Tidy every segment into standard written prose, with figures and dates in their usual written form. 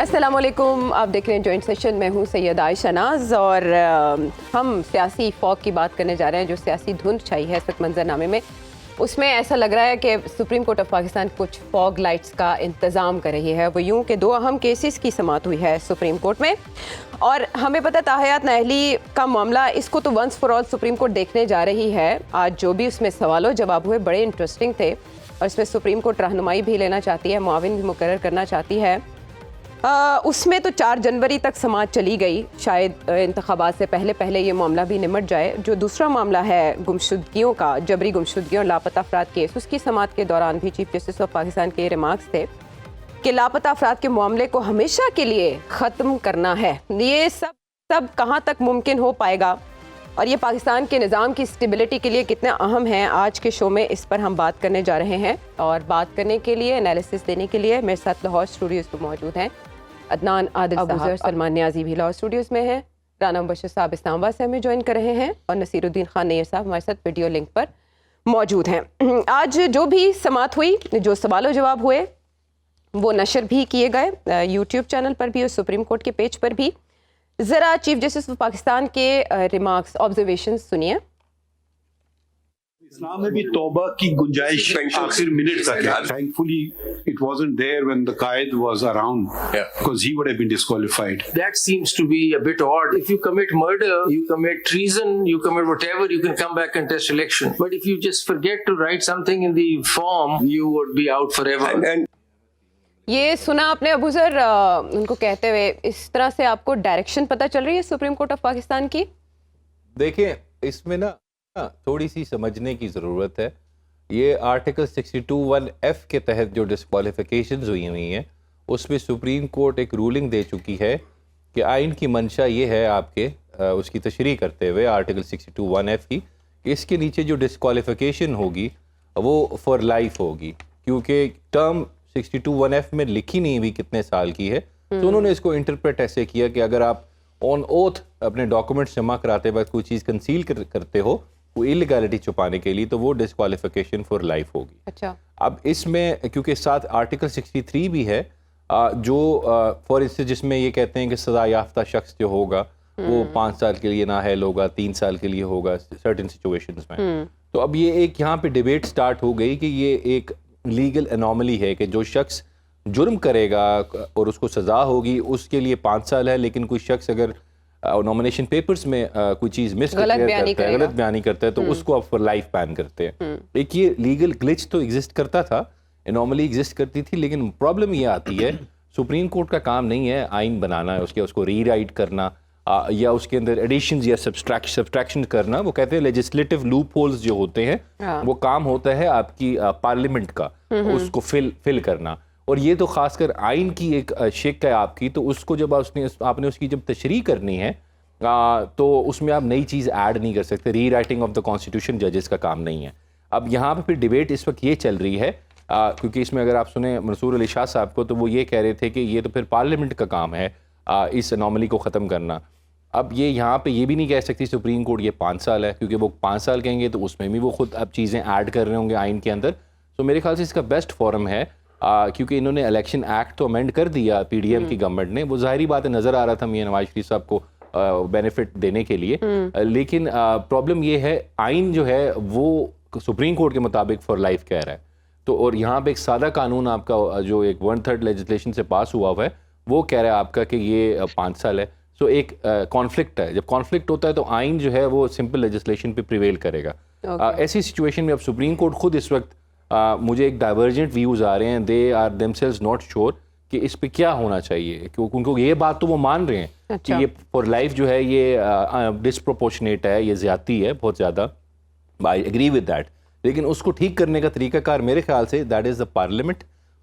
अस्सलाम वालेकुम, आप देख रहे हैं जॉइंट सेशन। मैं हूं सैयद आयशा नाज और हम सियासी फॉग की बात करने जा रहे हैं। जो सियासी धुंध छाई है इस वक्त मंजरनामे में, उसमें ऐसा लग रहा है कि सुप्रीम कोर्ट ऑफ पाकिस्तान कुछ फॉग लाइट्स का इंतज़ाम कर रही है। वो यूं कि 2 अहम केसेस की समाअत हुई है सुप्रीम कोर्ट में और हमें पता ताहयात नाअहली का मामला, इसको तो once for all Supreme Court देखने जा रही है। आज जो भी उसमें सवालों जवाब हुए बड़े इंटरेस्टिंग थे और इसमें सुप्रीम कोर्ट रहनुमाई भी लेना चाहती है, मुआविन भी मुकर्रर करना चाहती है। उसमें तो 4 जनवरी तक समाअत चली गई, शायद इंतखाबात से पहले ये मामला भी निमट जाए। जो दूसरा मामला है गुमशुदगियों का, जबरी गुमशुदगियों लापता अफराद केस, उसकी समाअत के दौरान भी चीफ जस्टिस ऑफ पाकिस्तान के रिमार्क्स थे कि लापता अफराद के मामले को हमेशा के लिए ख़त्म करना है। ये सब कहाँ तक मुमकिन हो पाएगा और ये पाकिस्तान के निज़ाम की स्टेबिलिटी के लिए कितना अहम है, आज के शो में इस पर हम बात करने जा रहे हैं। और बात करने के लिए, एनालिसिस देने के लिए मेरे साथ लाहौर स्टूडियोज़ पर मौजूद हैं अदनान आदिल साहब, सलमान नियाजी भी लाहौर स्टूडियोज़ में हैं, राना मुबशर साहब इस्लामाबाद से हमें ज्वाइन कर रहे हैं और नसीरुद्दीन खान नैयर साहब हमारे साथ वीडियो लिंक पर मौजूद हैं। आज जो भी समाअत हुई, जो सवाल जवाब हुए, वो नशर भी किए गए यूट्यूब चैनल पर भी और सुप्रीम कोर्ट के पेज पर भी। ज़रा चीफ जस्टिस ऑफ पाकिस्तान के रिमार्क्स, ऑब्जर्वेशन सुनिए। इस्लाम में भी तौबा की गुंजाइश आखिर मिनट तक है। Thankfully, it wasn't there when the Qaid was around, because he would have been disqualified. That seems to be a bit odd. If you commit murder, you commit treason, you commit whatever, you can come back and test election. But if you just forget to write something in the form, you would be out forever. ये सुना आपने अबू ज़र उनको कहते हुए, इस तरह से आपको डायरेक्शन पता चल रही है सुप्रीम कोर्ट ऑफ पाकिस्तान की? देखिए, इसमें ना थोड़ी सी समझने की ज़रूरत है। ये आर्टिकल 62(1)(f के तहत जो डिस्क्वालिफिकेशंस हुई हैं, उसमें सुप्रीम कोर्ट एक रूलिंग दे चुकी है कि आइन की मंशा ये है आपके उसकी तशरीह करते हुए आर्टिकल 62(1)(f की, इसके नीचे जो डिस्क्वालिफिकेशन होगी वो फॉर लाइफ होगी, क्योंकि टर्म 62(1)(f में लिखी नहीं हुई कितने साल की है। तो उन्होंने इसको इंटरप्रेट ऐसे किया कि अगर आप ऑन ओथ अपने डॉक्यूमेंट्स जमा कराते वक्त कोई चीज़ कंसील करते हो वो इलीगैलिटी छुपाने के लिए, तो वो डिस्क्वालिफिकेशन फॉर लाइफ होगी। अच्छा। अब इसमें क्योंकि साथ आर्टिकल 63 भी है जो फॉर इंस्टेंस जिसमें ये कहते हैं कि सजा याफ्ता शख्स जो होगा वो 5 साल के लिए नाअहल होगा, 3 साल के लिए होगा सर्टेन सिचुएशंस में। तो अब ये एक यहाँ पे डिबेट स्टार्ट हो गई कि ये एक लीगल एनॉमली है कि जो शख्स जुर्म करेगा और उसको सज़ा होगी उसके लिए 5 साल है, लेकिन कोई शख्स अगर नॉमिनेशन पेपर्स में कोई चीज़ गलत बयानी करता है तो उसको अब फॉर लाइफ बैन करते हैं। एक ये लीगल ग्लिच तो एग्जिस्ट करता था, एनॉमली एग्जिस्ट करती थी, लेकिन प्रॉब्लम ये आती है सुप्रीम कोर्ट का काम नहीं है आइन बनाना, उसको रीराइट करना या उसके अंदर एडिशंस या सब्सट्रैक्शन करना। वो कहते हैं लेजिस्लेटिव लूप होल्स जो होते हैं वो काम होता है आपकी पार्लियामेंट का, उसको फिल करना। और ये तो खासकर आइन की एक शिक है आपकी, तो उसको जब आपने उसकी जब तशरीह करनी है तो उसमें आप नई चीज़ ऐड नहीं कर सकते। री राइटिंग ऑफ द कॉन्स्टिट्यूशन जजेस का काम नहीं है। अब यहाँ पे फिर डिबेट इस वक्त ये चल रही है क्योंकि इसमें अगर आप सुने मंसूर अली शाह साहब को, तो वो ये कह रहे थे कि ये तो फिर पार्लियामेंट का काम है इस अनोमली को ख़त्म करना। अब ये यहाँ पे ये भी नहीं कह सकती सुप्रीम कोर्ट ये 5 साल है, क्योंकि वो 5 साल कहेंगे तो उसमें भी वो खुद अब चीज़ें ऐड कर रहे होंगे आइन के अंदर। तो मेरे ख्याल से इसका बेस्ट फॉरम है क्योंकि इन्होंने इलेक्शन एक्ट तो अमेंड कर दिया पीडीएम की गवर्नमेंट ने, वो ज़ाहिरी बात है नज़र आ रहा था मियां नवाज शरीफ साहब को बेनिफिट देने के लिए, लेकिन प्रॉब्लम ये है आइन जो है वो सुप्रीम कोर्ट के मुताबिक फॉर लाइफ कह रहा है। तो और यहाँ पे एक सादा कानून आपका जो एक 1/3 लेजिस्लेशन से पास हुआ है वो कह रहा है आपका कि ये 5 साल है। सो एक कॉन्फ्लिक्ट है, जब कॉन्फ्लिक्ट होता है तो आइन जो है वो सिंपल लेजिस्लेशन पे प्रिवेल करेगा। ऐसी सिचुएशन में अब सुप्रीम कोर्ट खुद इस वक्त मुझे एक डाइवर्जेंट व्यूज़ आ रहे हैं, they are themselves not sure कि इस पे क्या होना चाहिए, क्योंकि उनको ये बात तो वो मान रहे हैं कि ये फॉर लाइफ जो है ये डिसप्रोपोर्शनेट है, ये ज़्यादती है बहुत ज़्यादा। आई एग्री विद दैट, लेकिन उसको ठीक करने का तरीकाकार मेरे ख्याल say that is the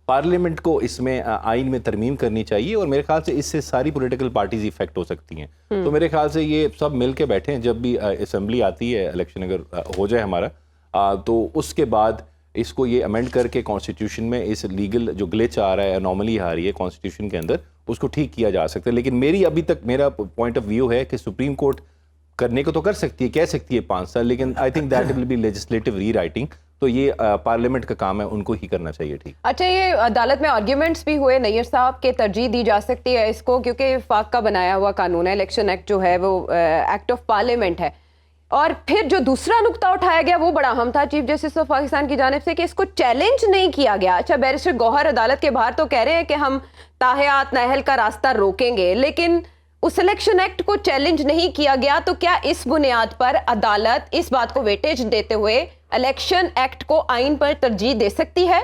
parliament को इसमें आइन में तरमीम करनी चाहिए और मेरे ख्याल से इससे सारी पॉलिटिकल पार्टीज इफेक्ट हो सकती हैं। तो मेरे ख्याल से ये सब मिल के बैठे हैं, जब भी असेंबली आती है इलेक्शन अगर हो जाए हमारा तो उसके बाद इसको ये अमेंड करके कॉन्स्टिट्यूशन में इस लीगल जो ग्लिच आ रहा है, अनोमली आ रही है कॉन्स्टिट्यूशन के अंदर, उसको ठीक किया जा सकता है। लेकिन मेरी अभी तक मेरा पॉइंट ऑफ व्यू है कि सुप्रीम कोर्ट करने को तो कर सकती है, कह सकती है 5 साल, लेकिन I think that will be legislative री राइटिंग तो ये पार्लियामेंट का काम है, उनको ही करना चाहिए। ठीक। अच्छा, ये अदालत में आर्ग्यूमेंट्स भी हुए नैयर साहब के तरजीह दी जा सकती है इसको, क्योंकि वफाक का बनाया हुआ कानून है, इलेक्शन एक्ट जो है वो एक्ट ऑफ पार्लियामेंट है। और फिर जो दूसरा नुक्ता उठाया गया वो बड़ा अहम था चीफ जस्टिस ऑफ पाकिस्तान की जानिब से कि इसको चैलेंज नहीं किया गया। अच्छा, बैरिस्टर गौहर अदालत के बाहर तो कह रहे हैं कि हम ताहयात नहल का रास्ता रोकेंगे, लेकिन उस इलेक्शन एक्ट को चैलेंज नहीं किया गया। तो क्या इस बुनियाद पर अदालत इस बात को वेटेज देते हुए इलेक्शन एक्ट को आइन पर तरजीह दे सकती है?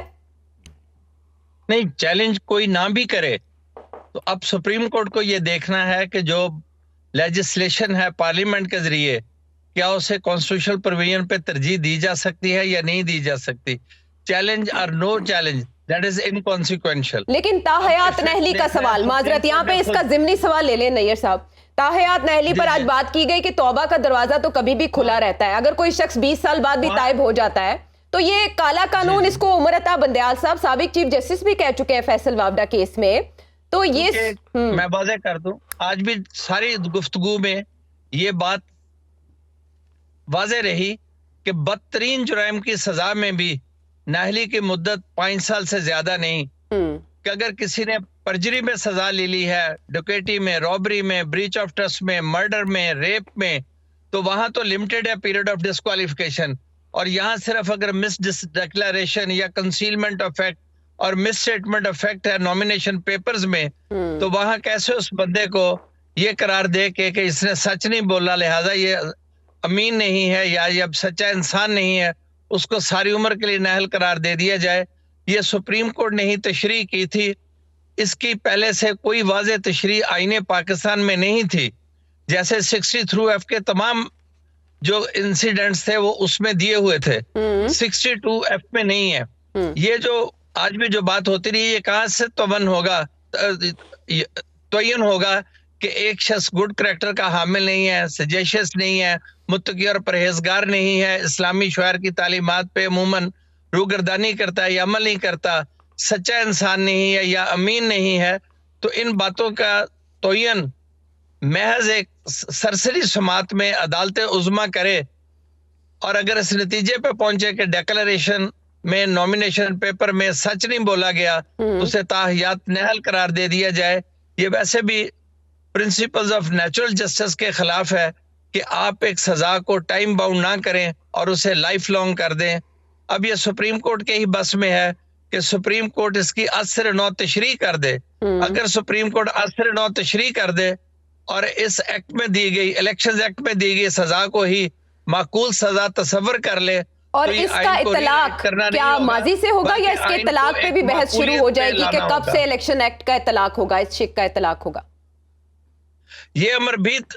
नहीं, चैलेंज कोई ना भी करे तो अब सुप्रीम कोर्ट को यह देखना है कि जो लेजिस्लेशन है पार्लियामेंट के जरिए, क्या उसे कॉन्स्टिट्यूशनल प्रोविजन पे तरजीह दी जा सकती है या नहीं दी जा सकती। चैलेंज और no challenge, that is inconsequential. लेकिन ताहयात नहली का सवाल, माजरत यहाँ पे इसका जिमनी सवाल ले लें नैयर साहब। ताहयात नहली पर आज बात की गई कि तौबा का दरवाजा तो कभी भी खुला रहता है, अगर कोई शख्स 20 साल बाद भी ताइब हो जाता है तो ये काला कानून, इसको उमर अता बंदयाल साहब साबिक चीफ जस्टिस भी कह चुके हैं फैसल वावडा केस में। तो ये मैं वाज़ेह कर दूं, आज भी सारी गुफ्तगू में ये बात वाज़ेह रही कि बदतरीन जुराइम की सजा में भी नाहली की मुद्दत 5 साल से ज्यादा नहीं। कि अगर किसी ने परजरी में सजा ले ली है, डकैती में, रॉबरी में, ब्रीच ऑफ ट्रस्ट में, मर्डर में, रेप में, तो वहां तो लिमिटेड है पीरियड ऑफ डिस्क्वालिफिकेशन। और यहाँ सिर्फ अगर मिस डिक्लेरेशन या कंसीलमेंट ऑफ फैक्ट और मिस स्टेटमेंट ऑफ फैक्ट है नॉमिनेशन पेपर्स में, तो वहां कैसे उस बंदे को ये करार दे कि इसने सच नहीं बोला लिहाजा ये अमीन नहीं है या ये अब सच्चा इंसान नहीं है, उसको सारी उम्र के लिए नाअहल करार दे दिया जाए। ये सुप्रीम कोर्ट ने ही तशरीह की थी, इसकी पहले से कोई वाज़ेह तशरीह आईने पाकिस्तान में नहीं थी। जैसे 63F के तमाम जो इंसिडेंट्स थे वो उसमें दिए हुए थे, 62F में नहीं है। ये जो आज भी जो बात होती रही, ये कहां से तयन होगा कि एक शख्स गुड करैक्टर का हामिल नहीं है, सजेशियस नहीं है, मुत्तकी और परहेजगार नहीं है, इस्लामी शौहर की तालीमात पे अमूमन रूगर्दानी करता है या अमल नहीं करता, सच्चा इंसान नहीं है या अमीन नहीं है। तो इन बातों का तयन महज एक सरसरी समात में अदालत उज़्मा करे और अगर इस नतीजे पे पहुंचे कि डिक्लेरेशन में, नॉमिनेशन पेपर में सच नहीं बोला गया, तो उसे ताहियात नहल करार दे दिया जाए। ये वैसे भी प्रिंसिपल्स ऑफ नेचुरल जस्टिस के खिलाफ है कि आप एक सजा को टाइम बाउंड ना करें और उसे लाइफ लॉन्ग कर दें। अब ये सुप्रीम कोर्ट के ही बस में है कि सुप्रीम कोर्ट इसकी असर नौ तशरीह कर दे। अगर सुप्रीम कोर्ट असर नौ तशरीह कर दे और इस एक्ट में दी गई, इलेक्शन एक्ट में दी गई सजा को ही माकूल सजा तस्वर कर ले, और तो इसका इतलाक क्या माजी से होगा या इसके इतलाक पे भी बहस शुरू हो जाएगी कि कब से इलेक्शन एक्ट का इतलाक होगा, इस शिक का इतलाक होगा? ये अमरभीत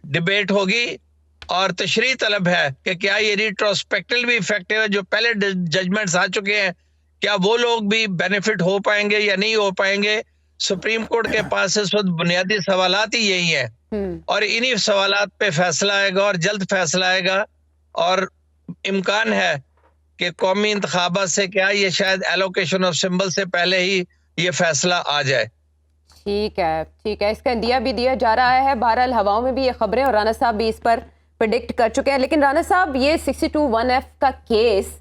डिबेट होगी और तशरीह तलब है कि क्या ये रिट्रोस्पेक्टिव भी इफेक्टिव है, जो पहले जजमेंट्स आ चुके हैं, क्या वो लोग भी बेनिफिट हो पाएंगे या नहीं हो पाएंगे। सुप्रीम कोर्ट के पास इस वक्त बुनियादी सवालात ही यही है और इन्हीं सवालात पे फैसला आएगा और जल्द फैसला आएगा। और इम्कान है कि कौमी इंतखाबात से क्या ये शायद एलोकेशन ऑफ सिंबल से पहले ही ये फैसला आ जाए। ठीक है, ठीक है, इसका दिया भी दिया जा रहा है। बहरहाल हवाओं में भी ये खबरें और राना साहब भी इस पर प्रेडिक्ट कर चुके हैं। लेकिन राना साहब, ये 62(1)(f) का case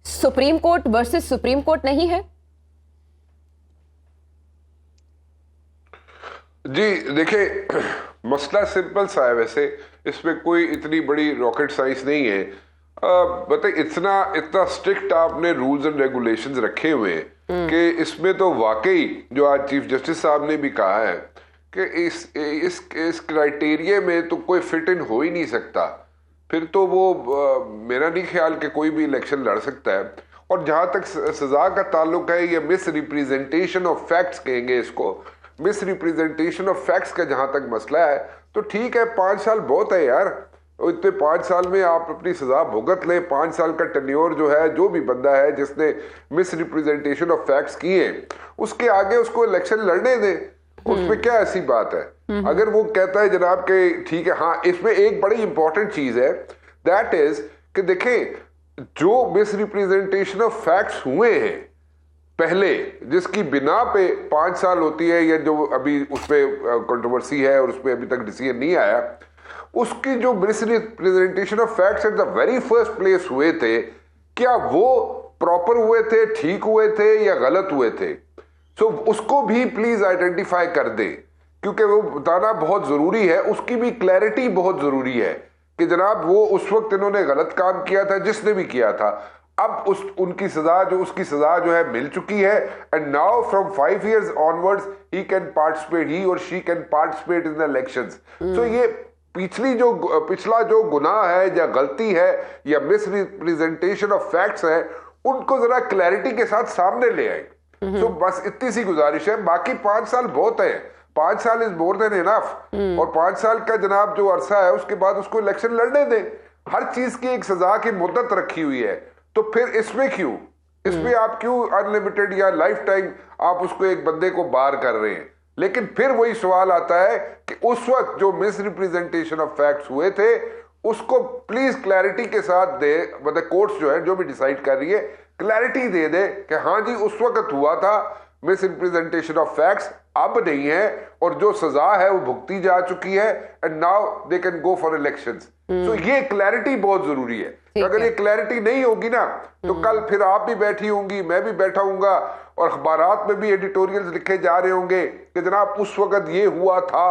supreme court versus supreme court नहीं है? जी देखिए, मसला सिंपल सा है, वैसे इसमें कोई इतनी बड़ी रॉकेट साइंस नहीं है। बताइए, इतना स्ट्रिक्ट आपने रूल्स एंड रेगुलेशंस रखे हुए हैं कि इसमें तो वाकई जो आज चीफ जस्टिस साहब ने भी कहा है कि इस क्राइटेरिया में तो कोई फिट इन हो ही नहीं सकता। फिर तो वो मेरा नहीं ख्याल कि कोई भी इलेक्शन लड़ सकता है। और जहां तक सजा का ताल्लुक है, ये मिस रिप्रेजेंटेशन ऑफ फैक्ट्स कहेंगे इसको, मिस रिप्रेजेंटेशन ऑफ फैक्ट्स का जहां तक मसला है, तो ठीक है, 5 साल बहुत है यार। इतने 5 साल में आप अपनी सजा भुगत लें। 5 साल का टेन्योर जो है, जो भी बंदा है जिसने मिस रिप्रेजेंटेशन ऑफ फैक्ट्स किए, उसके आगे उसको इलेक्शन लड़ने दें, उसमें क्या ऐसी बात है। अगर वो कहता है जनाब के ठीक है, हाँ, इसमें एक बड़ी इंपॉर्टेंट चीज है, दैट इज कि देखें, जो मिस रिप्रेजेंटेशन ऑफ फैक्ट्स हुए हैं पहले, जिसकी बिना पे 5 साल होती है, या जो अभी उसमें कंट्रोवर्सी है और उसमें अभी तक डिसीजन नहीं आया, उसकी जो miss representation of facts at the very first place हुए थे, क्या वो प्रॉपर हुए थे, ठीक हुए थे या गलत हुए थे? सो उसको भी प्लीज आइडेंटिफाई कर दे, क्योंकि वो बताना बहुत जरूरी है, उसकी भी क्लैरिटी बहुत जरूरी है कि जनाब वो उस वक्त इन्होंने गलत काम किया था, जिसने भी किया था, अब उसकी सजा जो है मिल चुकी है, and now from 5 years onwards he or she can participate in the elections. So ये पिछला जो गुनाह है या गलती है या मिसरिप्रेजेंटेशन ऑफ फैक्ट्स है, उनको जरा क्लैरिटी के साथ सामने ले आए. तो बस इतनी सी गुजारिश है. बाकी 5 साल बहुत है, 5 साल इज मोर देन इनफ. और 5 साल का जनाब जो अरसा है, उसके बाद उसको इलेक्शन लड़ने दें. हर चीज की एक सजा की मुद्दत रखी हुई है, तो फिर इसमें आप क्यों अनलिमिटेड या लाइफ टाइम आप उसको एक बंदे को बार कर रहे हैं? लेकिन फिर वही सवाल आता है कि उस वक्त जो मिसरिप्रेजेंटेशन ऑफ फैक्ट्स हुए थे, उसको प्लीज क्लैरिटी के साथ दे, मतलब कोर्ट्स जो है जो भी डिसाइड कर रही है, क्लैरिटी दे दे कि हाँ जी उस वक्त हुआ था, मिसरिप्रेजेंटेशन ऑफ फैक्ट्स अब नहीं है, और जो सजा है वो भुगती जा चुकी है, and now they can go for elections. तो ये क्लैरिटी बहुत जरूरी है. अगर ये क्लैरिटी नहीं होगी ना, तो कल फिर आप भी बैठी होंगी, मैं भी बैठा हूंगा, और अखबारात में भी एडिटोरियल्स लिखे जा रहे होंगे कि जनाब उस वक्त ये हुआ था,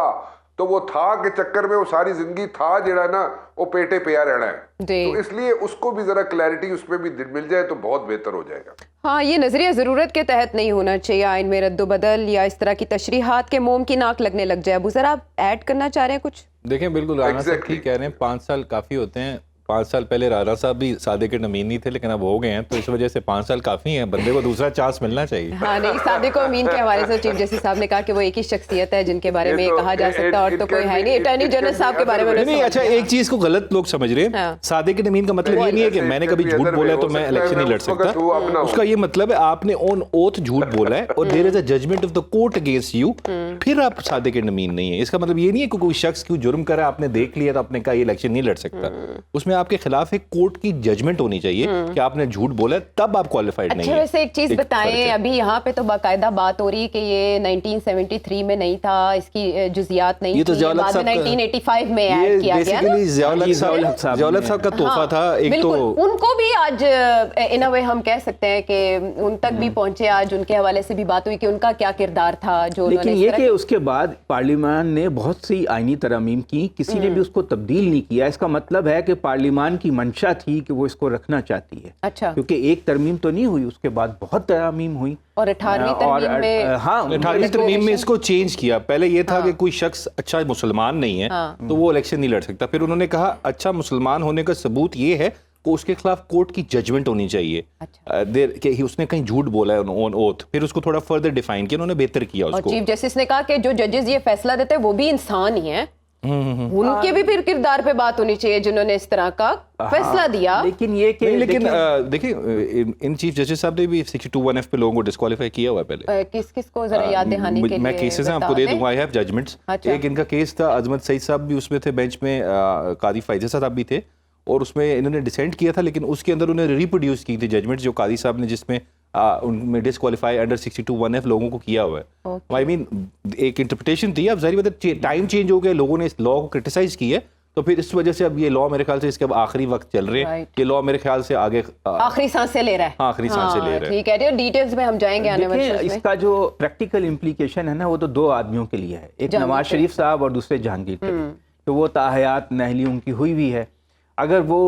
तो वो था के चक्कर में वो सारी जिंदगी था जड़ा ना वो पेटे पे रहना है. तो इसलिए उसको भी जरा क्लैरिटी उसमें भी मिल जाए तो बहुत बेहतर हो जाएगा. हाँ, ये नजरिया ज़रूरत के तहत नहीं होना चाहिए आइन में रद्दोबदल या इस तरह की तशरीहात के मोम की नाक लगने लग जाए. अबू ज़रा आप ऐड करना चाह रहे हैं कुछ? देखें, बिल्कुल राना साहब ठीक कह रहे हैं, 5 साल काफ़ी होते हैं. 5 साल पहले राना साहब भी सादिक अमीन नहीं थे, लेकिन अब हो गए हैं, तो इस वजह से 5 साल काफ़ी हैं. बंदे को दूसरा चांस मिलना चाहिए. हाँ नहीं, सादिक अमीन के हवाले से चीफ जस्टिस साहब ने कहा कि वो एक ही शख्सियत है जिनके बारे में कहा जा सकता है, और तो कोई है नहीं. अटॉर्नी जनरल साहब के बारे में नहीं. अच्छा, एक चीज़ को गलत लोग समझ रहे हैं. सादिक अमीन का मतलब ये नहीं है कि मैंने कभी झूठ बोला है तो मैं इलेक्शन नहीं लड़ सकता. उसका ये मतलब है आपने ऑन ओथ झूठ बोला है और there is a judgment of the court against you, फिर आप सादिक अमीन नहीं है. इसका मतलब ये नहीं है कि कोई शख्स क्यों जुर्म करा, आपने देख लिया तो आपने कहा ये इलेक्शन नहीं लड़ सकता. उसमें आपके खिलाफ एक कोर्ट की जजमेंट होनी चाहिए कि आपने झूठ बोला, तब आप क्वालिफाइड नहीं है. वैसे एक चीज बताएं, अभी यहाँ पे तो बाकायदा बात हो रही है कि ये 1973 में नहीं था, इसकी जुजियात नहीं ये तो थी, बाद में 1985 में ऐड किया गया ना. ज़ियाउल साहब का तोहफा था. एक तो उनको भी आज इन अ वे हम कह सकते हैं कि उन तक भी पहुंचे, आज उनके हवाले से भी बात हुई कि उनका क्या किरदार था. जो लेकिन ये कि उसके बाद पार्लियामान ने बहुत सी आईनी तरमीम की, किसी ने भी उसको तब्दील नहीं किया. इसका मतलब है कि पार्लियामान की मंशा थी कि वो इसको रखना चाहती है. अच्छा. क्योंकि एक तरमीम तो नहीं हुई, उसके बाद बहुत तरमीम हुई, और 18वीं तरमीम में, हाँ 18वीं तरमीम में इसको चेंज किया. पहले ये था कि कोई शख्स अच्छा मुसलमान नहीं है तो वो इलेक्शन नहीं लड़ सकता. फिर उन्होंने कहा अच्छा मुसलमान होने का सबूत ये है कि उसके खिलाफ कोर्ट की जजमेंट होनी चाहिए. कि उसने कहीं झूठ बोला है ऑन ओथ. फिर उसको थोड़ा फर्दर डिफाइन किया, उन्होंने बेहतर किया उसको. चीफ जस्टिस ने कहा कि जो जजेस ये फैसला देते हैं वो भी इंसान ही हैं. उनके भी फिर किरदार पे बात होनी चाहिए जिन्होंने इस तरह का फैसला दिया. लेकिन ये कि देखिए इन चीफ जस्टिस साहब ने भी 62(1)(f) पे लोगों को डिस्क्वालीफाई किया हुआ है पहले. किस को जरा याद दहानी के लिए मैं केसेस हैं आपको दे दूंगा. I have judgments. एक इनका केस था, अजमत सईद साहब भी उसमें थे बेंच में, कादी फैज़ल साहब भी थे, और उसमें इन्होंने डिसेंट किया था, लेकिन उसके अंदर उन्होंने रिप्रोड्यूस की थी जजमेंट जो कादी साहब ने, जिसमें उनमें डिस्क्वालीफाई अंडर 62(1)(f) लोगों को किया हुआ है. आई मीन एक इंटरप्रिटेशन थी. अब जाहिर बात है टाइम चेंज हो गया, लोगों ने इस लॉ को क्रिटिसाइज किया है, तो फिर इस वजह से अब ये लॉ मेरे ख्याल से इसके अब आखिरी वक्त चल रहे हैं. ये लॉ मेरे ख्याल से आगे आखिरी सांसें ले रहा है. आखिरी सांसें ले रहा है. ठीक है, डिटेल्स में हम जाएंगे आने वाले में. इसका जो प्रैक्टिकल इम्प्लीकेशन है ना, वो तो 2 आदमियों के लिए है. एक नवाज शरीफ साहब और दूसरे जहांगीर तरीन. तो वो ताहयात नहली उनकी हुई हुई है. अगर वो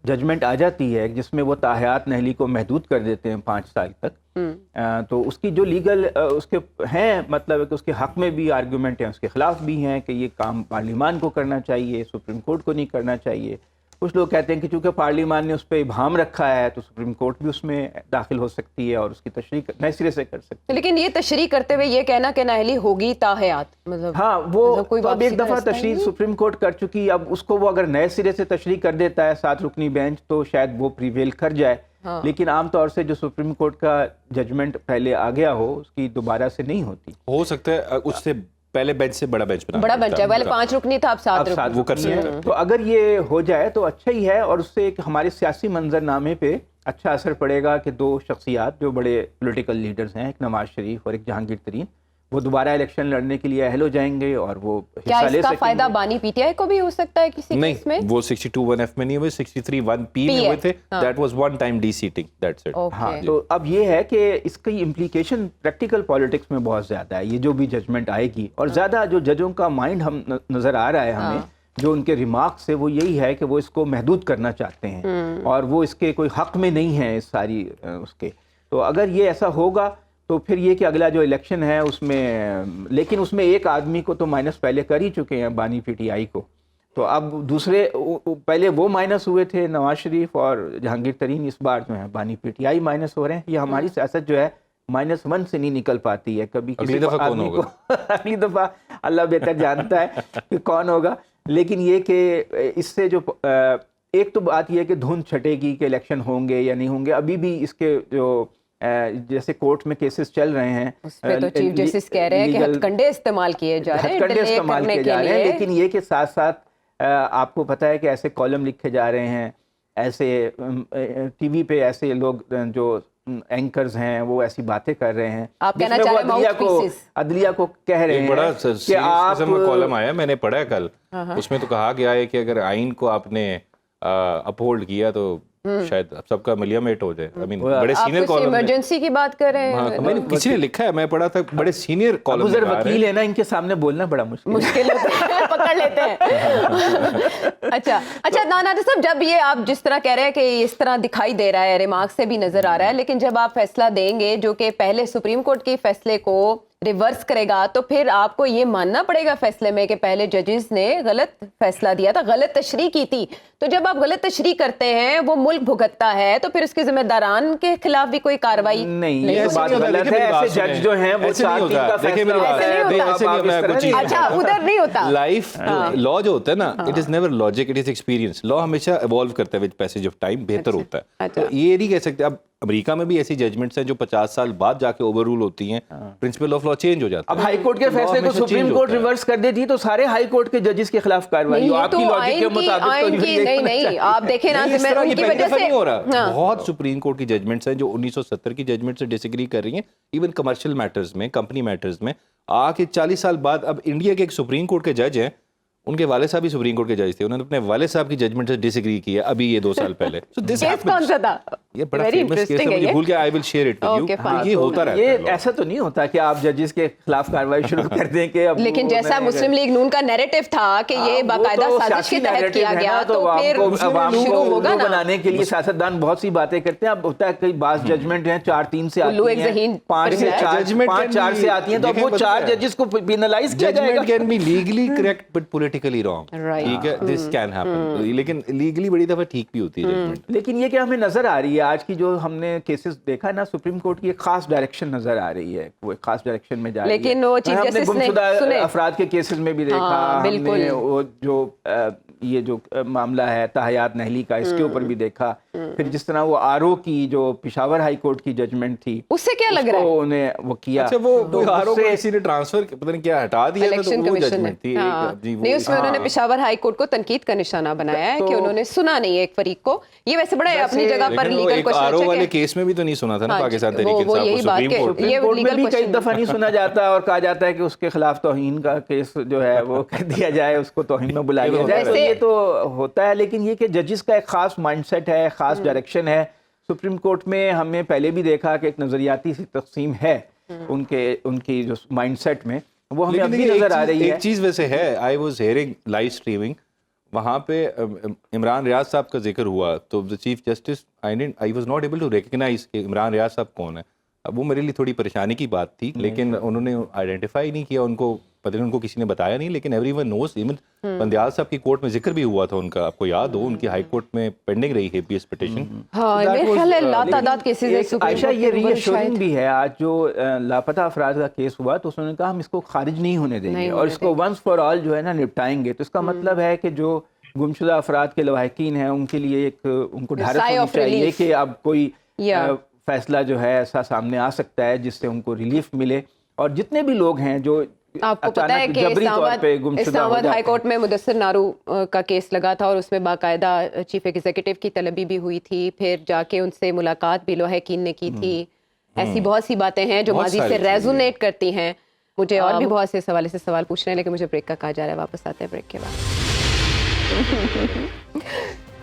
जजमेंट आ जाती है जिसमें वो ताहयात नहली को महदूद कर देते हैं 5 साल तक, तो उसकी जो लीगल उसके हैं, मतलब है कि उसके हक में भी आर्गूमेंट हैं, उसके खिलाफ भी हैं कि ये काम पार्लियामान को करना चाहिए, सुप्रीम कोर्ट को नहीं करना चाहिए. कुछ लोग कहते हैं कि चूंकि पार्लियामान ने उस पर इबाम रखा है तो सुप्रीम कोर्ट भी उसमें दाखिल हो सकती है और उसकी तशरीह नए सिरे से कर सकती है. लेकिन ये तशरीह करते हुए ये कहना कि नाहली होगी ताहयात, मतलब हाँ वो मतलब कोई तो अब एक दफ़ा तशरीह सुप्रीम कोर्ट कर चुकी, अब उसको वो अगर नए सिरे से तशरीह कर देता है 7 रुकनी बेंच, तो शायद वो प्रीवेल कर जाए. हाँ. लेकिन आमतौर से जो सुप्रीम कोर्ट का जजमेंट पहले आ गया हो उसकी दोबारा से नहीं होती. हो सकता है उससे पहले बेंच से बड़ा बेंच बड़ा बेंच है. पहले 5 रुकनी था, अब 7 रुकनी. वो कर सकते हैं. तो अगर ये हो जाए तो अच्छा ही है, और उससे एक हमारे सियासी मंजरनामे पे अच्छा असर पड़ेगा कि 2 शख्सियात जो बड़े पॉलिटिकल लीडर्स हैं, एक नवाज शरीफ और एक जहांगीर तरीन, वो दोबारा इलेक्शन लड़ने के लिए अहल हो जाएंगे और वो क्या हिस्सा ले इसका सकेंगे। फायदा बानी पीटीआई को भी हो सकता है किसी केस में? नहीं, वो 62(1)(f में नहीं हुए, 63(1)(p) में हुए थे। That was one time dissenting, that's it. हाँ, ओके, तो अब ये है कि इसकी इम्प्लीकेशन प्रैक्टिकल पॉलिटिक्स में बहुत ज़्यादा है, ये जो भी जजमेंट आएगी, और ज़्यादा जो जजों का माइंड हम नज़र आ रहा है हमें, जो उनके रिमार्क्स है वो यही है कि वो इसको महदूद करना चाहते हैं और वो इसके कोई हक में नहीं है इस सारी उसके। तो अगर ये ऐसा होगा तो फिर ये कि अगला जो इलेक्शन है उसमें, लेकिन उसमें एक आदमी को तो माइनस पहले कर ही चुके हैं, बानी पीटीआई को, तो अब दूसरे पहले वो माइनस हुए थे नवाज शरीफ और जहांगीर तरीन, इस बार जो है बानी पीटीआई माइनस हो रहे हैं। ये हमारी सियासत जो है -1 से नहीं निकल पाती है कभी। अगली दफा कौन होगा? अगली दफा अल्लाह बेहतर जानता है कि कौन होगा, लेकिन ये कि इससे जो एक तो बात ये है कि धुंध छटेगी कि इलेक्शन होंगे या नहीं होंगे। अभी भी इसके जो जैसे कोर्ट में केसेस चल रहे हैं उस पे तो चीफ जस्टिस कह रहे हैं कि हथकंडे इस्तेमाल किए जा रहे हैं, हथकंडे delay इस्तेमाल करने किए के जा रहे हैं, लिए। लेकिन ये के साथ साथ आपको पता है कि ऐसे कॉलम लिखे जा रहे हैं, ऐसे टीवी पे ऐसे लोग जो एंकर्स हैं वो ऐसी बातें कर रहे हैं, आप कहना जिसमें वो चाह रहे हैं अदलिया को कह रहे एक बड़ा हैं कि आप कॉलम आया, मैंने पढ़ा है कल, उसमें तो कहा गया है कि अगर आइन को आपने अपहोल्ड किया तो शायद सबका मिलियमेट हो जाए। आई मीन बड़े आप सीनियर कुछ कॉलम इमरजेंसी की बात कर रहे हैं? हाँ, मैंने किसी ने लिखा है, मैं पढ़ा था, बड़े सीनियर कॉलम अबू ज़र वकील है ना, इनके सामने बोलना बड़ा मुश्किल होता है, पकड़ लेते हैं। अच्छा नाना साहब, जब ये आप जिस तरह कह रहे हैं कि इस तरह दिखाई दे रहा है, रिमार्क से भी नजर आ रहा है, लेकिन जब आप फैसला देंगे जो कि पहले सुप्रीम कोर्ट के फैसले को रिवर्स करेगा, तो फिर आपको ये मानना पड़ेगा फैसले में कि पहले जजेस ने गलत फैसला दिया था, गलत तशरीह की थी। तो जब आप गलत तशरीह करते हैं, वो मुल्क भुगतता है, तो फिर उसके जिम्मेदारान के खिलाफ भी कोई कार्रवाई नहीं, ये बात गलत है। ऐसे जज जो हैं वो 4-3 का फैसला अच्छा उधर नहीं होता। लाइफ लॉ जो होता है ना, it is never logic, it is experience. Law हमेशा इवॉल्व करता है विद पैसेज ऑफ टाइम, बेहतर होता है। तो ये नहीं कह सकते। अब अमेरिका में भी ऐसी जजमेंट्स हैं जो 50 साल बाद जाके ओवर रूल होती हैं, प्रिंसिपल ऑफ लॉ चेंज हो जाता है। अब हाई कोर्ट के फैसले को सुप्रीम कोर्ट रिवर्स कर देती तो सारे हाई कोर्ट के जजेस के खिलाफ कार्रवाई, आपकी लॉजिक के मुताबिक तो नहीं, आप देखें ना, इस तरह उनकी वजह से नहीं हो रहा। बहुत सुप्रीम कोर्ट की जजमेंट्स हैं जो 1970 की जजमेंट से डिसएग्री कर रही हैं, इवन कमर्शियल मैटर्स में, कंपनी मैटर्स में। आके 40 साल बाद अब इंडिया के एक सुप्रीम कोर्ट के जज हैं, उनके वाले साहब भी सुप्रीम कोर्ट के जज थे, उन्होंने अपने वाले साहब की जजमेंट से डिसएग्री किया अभी ये 2 साल पहले। सो दिस केस कौन सा था? ये बड़ा फेमस केस है, मुझे भूल गया, I will share it with you. ये होता रहता ये है। ऐसा तो नहीं होता कि आप जजेस के खिलाफ कार्रवाई शुरू कर दें कि अब लेकिन जैसा मुस्लिम लीग नून का नैरेटिव था कि ये बाकायदा साजिश के तहत किया गया, तो फिर शुरू होगा ना बनाने के लिए सियासतदान बहुत सी बातें करते हैं। अब होता है कई बास जजमेंट हैं 4-3 से आती हैं, 5-4 से आती हैं, तो वो 4 जजेस को पेनलाइज किया जाएगा। Judgment can be legally correct but politically wrong, ठीक है, दिस कैन हैपन, लेकिन लीगली बड़ी दफा ठीक भी होती है जजमेंट। लेकिन ये क्या हमें नजर आ रही है आज की जो हमने केसेस देखा ना, सुप्रीम कोर्ट की एक खास डायरेक्शन नजर आ रही है, वो एक खास डायरेक्शन में जा रही है। लेकिन वो चीफ हमने जस्टिस ने गुमशुदा अफराद के केसेस में भी देखा, हमने वो जो ये जो मामला है ताहयात नहली का, इसके ऊपर भी देखा। फिर जिस तरह वो आरओ की जो पिशावर हाई कोर्ट की जजमेंट थी, उससे क्या लग रहा है उन्हें वो किया। अच्छा, वो आरओ को किसी ने ट्रांसफर पता नहीं क्या हटा दिया था, इलेक्शन तो वो कमीशन जजमेंट थी। नहीं, उसमें उन्होंने पेशावर हाई कोर्ट को तनकीद का निशाना बनाया है कि उन्होंने सुना नहीं है एक फरीक को। ये वैसे बड़ा अपनी जगह पर लीगल क्वेश्चन आरओ वाले केस में भी तो नहीं सुना था ना पाकिस्तान तहरीक इंसाफ को, सुप्रीम कोर्ट ये में भी कई दफा नहीं सुना जाता और कहा जाता है कि उसके खिलाफ तौहीन का केस जो है वो कर दिया जाए, उसको तौहीन में बुलाया जाए। तो ये तो होता है, लेकिन ये कि जजेस का एक खास माइंडसेट है, खास डायरेक्शन है। सुप्रीम कोर्ट में हमने पहले भी देखा कि एक नजरियाती सी तकसीम है उनकी जो माइंडसेट में, वो हमें अभी नजर आ रही है। एक चीज वैसे है, I was hearing live streaming, वहाँ पे इमरान रियाज साहब का जिक्र हुआ, तो the chief justice I was not able to recognize कि इमरान रियाज साहब कौन है। अब वो मेरे लिए थोड़ी परेशानी की बात थी, लेकिन उन्होंने आइडेंटिफाई नहीं किया, उनको पता नहीं, उनको किसी ने बताया नहीं, लेकिन एवरीवन नोस। इवन बंदियाल साहब की कोर्ट में जिक्र भी हुआ था उनका, आपको याद हो, उनकी हाई कोर्ट में पेंडिंग रही है पीएस पिटीशन। हाँ, मेरे ख्याल है लातादाद केसेस है। आयशा, ये रीअश्योरिंग भी है, आज जो लापता अफराद का केस हुआ तो उसने कहा हम इसको खारिज नहीं होने देंगे और इसको वंस फॉर ऑल जो है ना निपटाएंगे। तो इसका मतलब है कि जो गुमशुदा अफराद के लवाहिकीन हैं उनके लिए एक उनको ढारस होनी चाहिए कि अब कोई फैसला जो है ऐसा सामने आ सकता है जिससे उनको रिलीफ मिले। और जितने भी लोग हैं जो आपको पता है कि इस्लामाबाद हाई कोर्ट में मुदस्सिर नारू का केस लगा था और उसमें बाकायदा चीफ एग्जीक्यूटिव की तलबी भी हुई थी, फिर जाके उनसे मुलाकात भी लवाहिकीन ने की थी। ऐसी बहुत सी बातें हैं जो माजी से रेजोनेट करती हैं। मुझे और भी बहुत से सवाल से सवाल पूछने हैं, लेकिन मुझे ब्रेक का कहा जा रहा है, वापस आते हैं ब्रेक के बाद।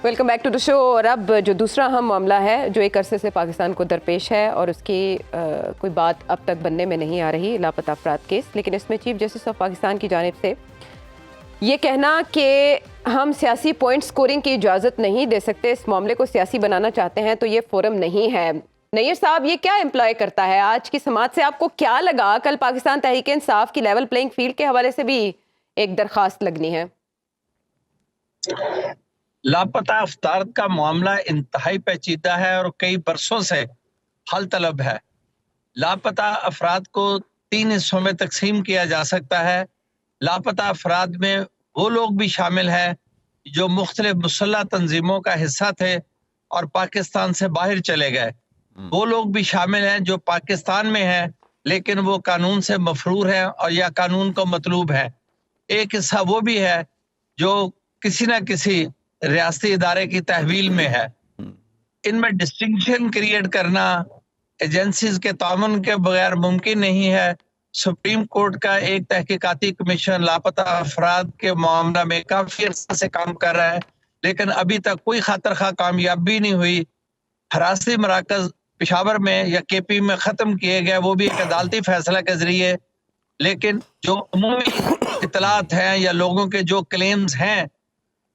Welcome back to the show. और अब जो दूसरा अहम मामला है जो एक अरसे से पाकिस्तान को दरपेश है और उसकी कोई बात अब तक बनने में नहीं आ रही, लापता अफराद केस। लेकिन इसमें चीफ जस्टिस ऑफ पाकिस्तान की जानिब से ये कहना कि हम सियासी पॉइंट स्कोरिंग की इजाज़त नहीं दे सकते, इस मामले को सियासी बनाना चाहते हैं तो ये फोरम नहीं है। नैयर साहब, ये क्या इम्प्लॉय करता है आज की समाज से? आपको क्या लगा कल पाकिस्तान तहरीक इंसाफ की लेवल प्लेइंग फील्ड के हवाले से भी एक दरखास्त लगनी है? लापता अफराद का मामला इंतहाई पेचीदा है और कई बरसों से हल तलब है। लापता अफराद को 3 हिस्सों में तकसीम किया जा सकता है। लापता अफराद में वो लोग भी शामिल हैं जो मुख्तलिफ मुसल्लह तंजीमों का हिस्सा थे और पाकिस्तान से बाहर चले गए। वो लोग भी शामिल हैं जो पाकिस्तान में हैं लेकिन वो कानून से मफरूर हैं और या कानून को मतलूब है। एक हिस्सा वो भी है जो किसी न किसी रियासती इदारे की तहवील में है। इनमें डिस्टिंक्शन क्रिएट करना एजेंसीज के तामुन के बगैर मुमकिन नहीं है। सुप्रीम कोर्ट का एक तहकीकाती कमीशन लापता अफराद के मामला में काफी अर्सा से काम कर रहा है, लेकिन अभी तक कोई खातरखा कामयाबी नहीं हुई। हरासती मराकज पेशावर में या केपी में ख़त्म किए गए, वो भी एक अदालती फैसला के जरिए। लेकिन जो अमूमी इतलात हैं या लोगों के जो क्लेम्स हैं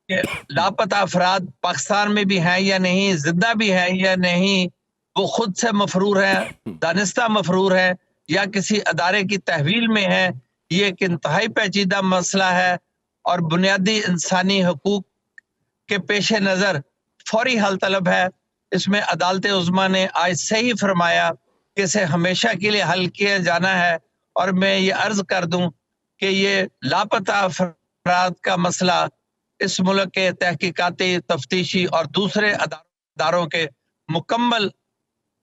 कि लापता अफराद पाकिस्तान में भी हैं या नहीं, जिंदा भी हैं या नहीं, वो खुद से मफरूर हैं, दानिस्ता मफरूर हैं या किसी अदारे की तहवील में है, ये एक इंतहाई पेचीदा मसला है और बुनियादी इंसानी हकूक के पेश नज़र फौरी हल तलब है। इसमें अदालत उज़्मा ने आज से ही फरमाया कि इसे हमेशा के लिए हल किया जाना है। और मैं ये अर्ज कर दूं कि ये लापता अफराद का मसला इस मुल्क के तहकीकाती, तफ्तीशी और दूसरे अदारों के मुकम्मल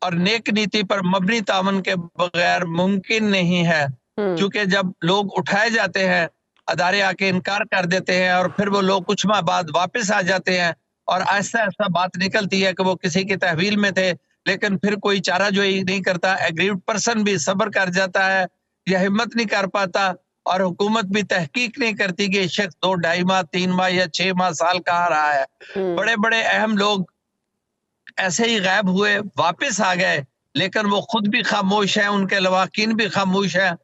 और नेक नीति पर मबनी तामन के बगैर मुमकिन नहीं है। क्योंकि जब लोग उठाए जाते हैं, अदारे आके इनकार कर देते हैं और फिर वो लोग कुछ माह बाद वापस आ जाते हैं और ऐसा ऐसा बात निकलती है कि वो किसी की तहवील में थे, लेकिन फिर कोई चारा जो नहीं करता। एग्रीव्ड पर्सन भी सब्र कर जाता है या हिम्मत नहीं कर पाता और हुकूमत भी तहकीक नहीं करती कि शख्स 2, 2.5 माह, 3 माह या 6 माह, साल कहाँ रहा है। बड़े बड़े अहम लोग ऐसे ही गायब हुए, वापस आ गए, लेकिन वो खुद भी खामोश हैं, उनके लवाकिन भी खामोश हैं।